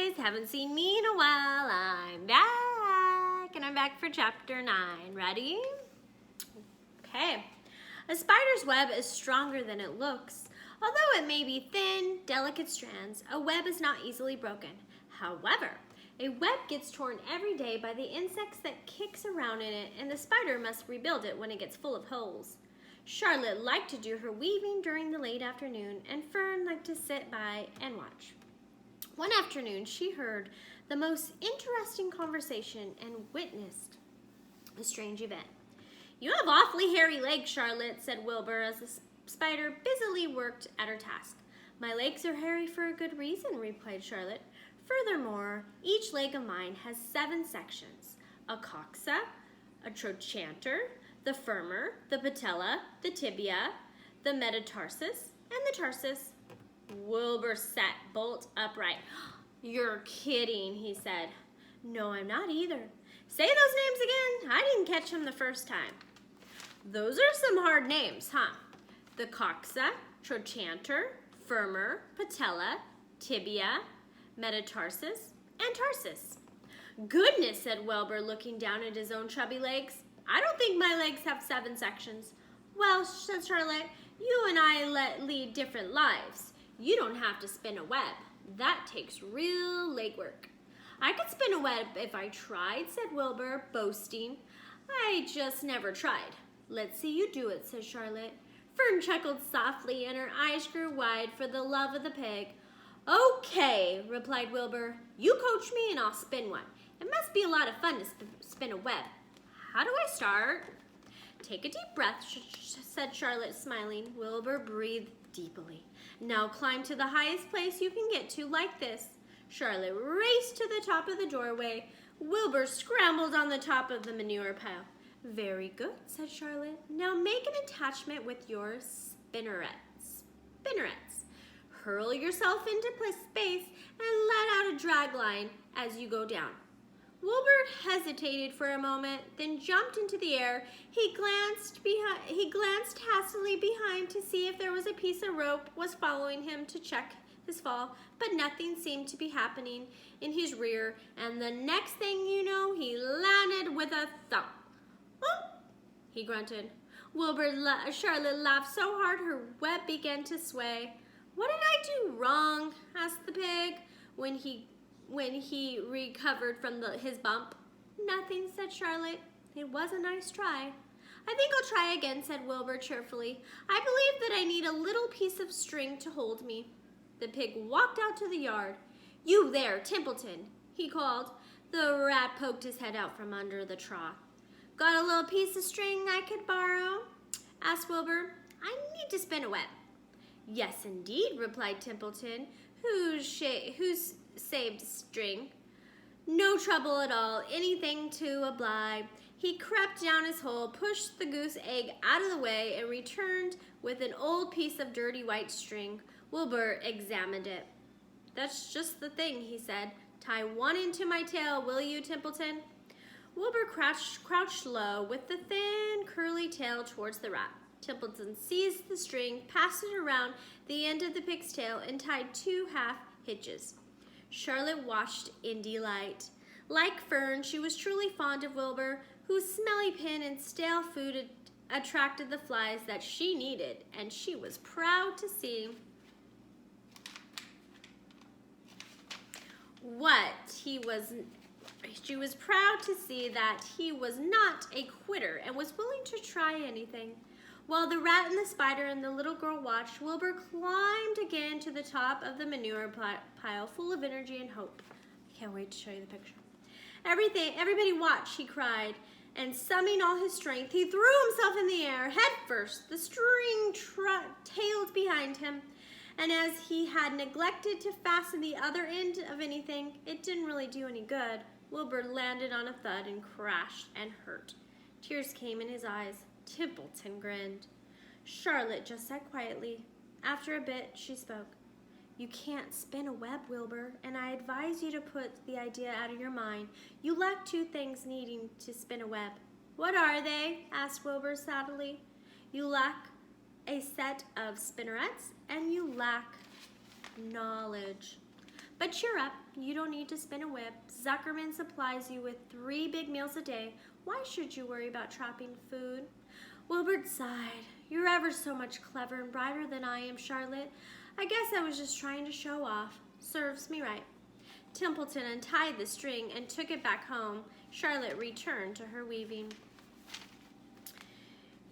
guys, haven't seen me in a while. I'm back, and I'm back for chapter 9. Ready? Okay. A spider's web is stronger than it looks. Although it may be thin, delicate strands, a web is not easily broken. However, a web gets torn every day by the insects that kicks around in it, and the spider must rebuild it when it gets full of holes. Charlotte liked to do her weaving during the late afternoon, and Fern liked to sit by and watch. One afternoon, she heard the most interesting conversation and witnessed a strange event. "You have awfully hairy legs, Charlotte," said Wilbur as the spider busily worked at her task. "My legs are hairy for a good reason," replied Charlotte. "Furthermore, each leg of mine has 7 sections: a coxa, a trochanter, the femur, the patella, the tibia, the metatarsus, and the tarsus." Wilbur sat bolt upright. "You're kidding," he said. "No, I'm not either." "Say those names again. I didn't catch them the first time." "Those are some hard names, huh? The coxa, trochanter, femur, patella, tibia, metatarsus, and tarsus." "Goodness," said Wilbur, looking down at his own chubby legs. "I don't think my legs have 7 sections." "Well," said Charlotte, "you and I lead different lives. You don't have to spin a web. That takes real legwork." "I could spin a web if I tried," said Wilbur, boasting. "I just never tried." "Let's see you do it," said Charlotte. Fern chuckled softly, and her eyes grew wide for the love of the pig. "Okay," replied Wilbur. "You coach me and I'll spin one. It must be a lot of fun to spin a web. How do I start?" "Take a deep breath," said Charlotte, smiling. Wilbur breathed deeply. "Now climb to the highest place you can get to, like this." Charlotte raced to the top of the doorway. Wilbur scrambled on the top of the manure pile. "Very good," said Charlotte. "Now make an attachment with your spinnerets. Hurl yourself into space and let out a drag line as you go down." Wilbur hesitated for a moment, then jumped into the air. He glanced hastily behind to see if there was a piece of rope was following him to check his fall, but nothing seemed to be happening in his rear, and the next thing you know, he landed with a thump. "Oh!" he grunted. Charlotte laughed so hard her web began to sway. "What did I do wrong?" asked the pig when he recovered from his bump. "Nothing," said Charlotte. "It was a nice try." "I think I'll try again," said Wilbur cheerfully. "I believe that I need a little piece of string to hold me." The pig walked out to the yard. "You there, Templeton," he called. The rat poked his head out from under the trough. "Got a little piece of string I could borrow?" asked Wilbur. "I need to spin a web." "Yes, indeed," replied Templeton, whose saved string. "No trouble at all, anything to oblige." He crept down his hole, pushed the goose egg out of the way, and returned with an old piece of dirty white string. Wilbur examined it. "That's just the thing," he said. "Tie one into my tail, will you, Templeton?" Wilbur crouched low with the thin, curly tail towards the rat. Templeton seized the string, passed it around the end of the pig's tail, and tied 2 half hitches. Charlotte watched in delight. Like Fern, she was truly fond of Wilbur, whose smelly pin and stale food attracted the flies that she needed, and she was proud to see that he was not a quitter and was willing to try anything. While the rat and the spider and the little girl watched, Wilbur climbed again to the top of the manure pile, full of energy and hope. I can't wait to show you the picture. "Everybody watch," he cried, and summoning all his strength, he threw himself in the air, head first. The string tailed behind him, and as he had neglected to fasten the other end of anything, it didn't really do any good. Wilbur landed on a thud and crashed and hurt. Tears came in his eyes. Templeton grinned. Charlotte just sat quietly. After a bit, she spoke. "You can't spin a web, Wilbur, and I advise you to put the idea out of your mind. You lack 2 things needing to spin a web." "What are they?" asked Wilbur sadly. "You lack a set of spinnerets, and you lack knowledge." But cheer up, you don't need to spin a web. Zuckerman supplies you with 3 big meals a day. Why should you worry about trapping food? Wilbur sighed. You're ever so much clever and brighter than I am, Charlotte. I guess I was just trying to show off. Serves me right. Templeton untied the string and took it back home. Charlotte returned to her weaving.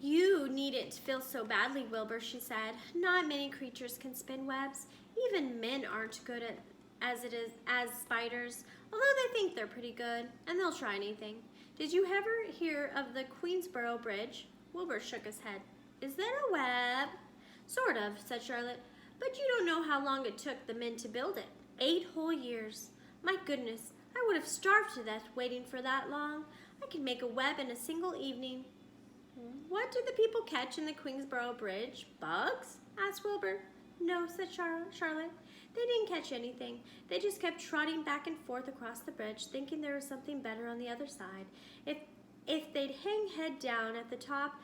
You needn't feel so badly, Wilbur, she said. Not many creatures can spin webs. Even men aren't good at as spiders, although they think they're pretty good, and they'll try anything. Did you ever hear of the Queensboro Bridge? Wilbur shook his head. Is that a web? Sort of, said Charlotte, but you don't know how long it took the men to build it. 8 whole years. My goodness, I would have starved to death waiting for that long. I could make a web in a single evening. What did the people catch in the Queensboro Bridge? Bugs? Asked Wilbur. No, said Charlotte. They didn't catch anything. They just kept trotting back and forth across the bridge, thinking there was something better on the other side. If they'd hang head down at the top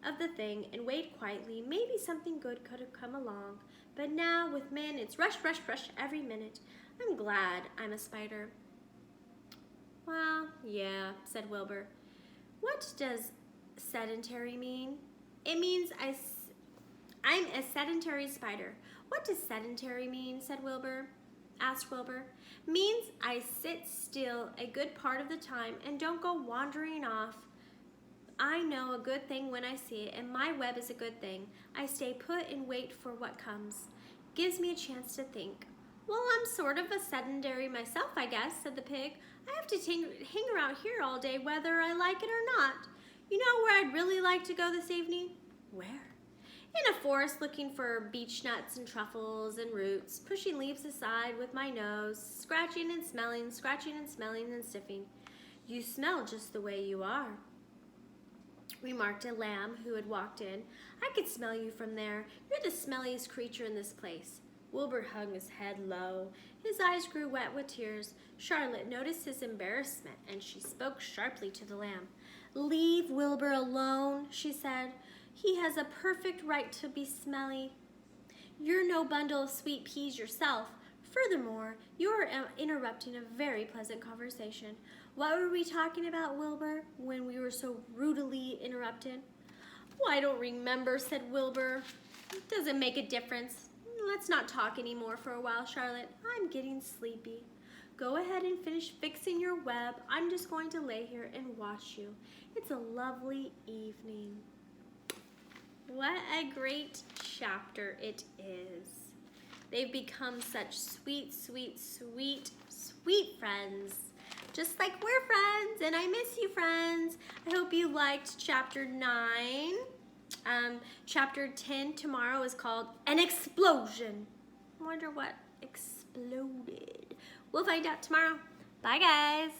of the thing and wait quietly, maybe something good could have come along. But now, with men, it's rush, rush, rush every minute. I'm glad I'm a spider. Well, yeah, said Wilbur. What does sedentary mean? It means I'm a sedentary spider. What does sedentary mean? Asked Wilbur. Means I sit still a good part of the time and don't go wandering off. I know a good thing when I see it, and my web is a good thing. I stay put and wait for what comes. Gives me a chance to think. Well, I'm sort of a sedentary myself, I guess, said the pig. I have to hang around here all day whether I like it or not. You know where I'd really like to go this evening? Where? In a forest looking for beech nuts and truffles and roots, pushing leaves aside with my nose, scratching and smelling and sniffing. You smell just the way you are, remarked a lamb who had walked in. I could smell you from there. You're the smelliest creature in this place. Wilbur hung his head low. His eyes grew wet with tears. Charlotte noticed his embarrassment, and she spoke sharply to the lamb. Leave Wilbur alone, she said. He has a perfect right to be smelly. You're no bundle of sweet peas yourself. Furthermore, you're interrupting a very pleasant conversation. What were we talking about, Wilbur, when we were so rudely interrupted? Well, I don't remember, said Wilbur. It doesn't make a difference. Let's not talk anymore for a while, Charlotte. I'm getting sleepy. Go ahead and finish fixing your web. I'm just going to lay here and watch you. It's a lovely evening. What a great chapter it is. They've become such sweet, sweet, sweet, sweet friends. Just like we're friends, and I miss you, friends. I hope you liked chapter 9. Chapter 10 tomorrow is called An Explosion. I wonder what exploded. We'll find out tomorrow. Bye, guys.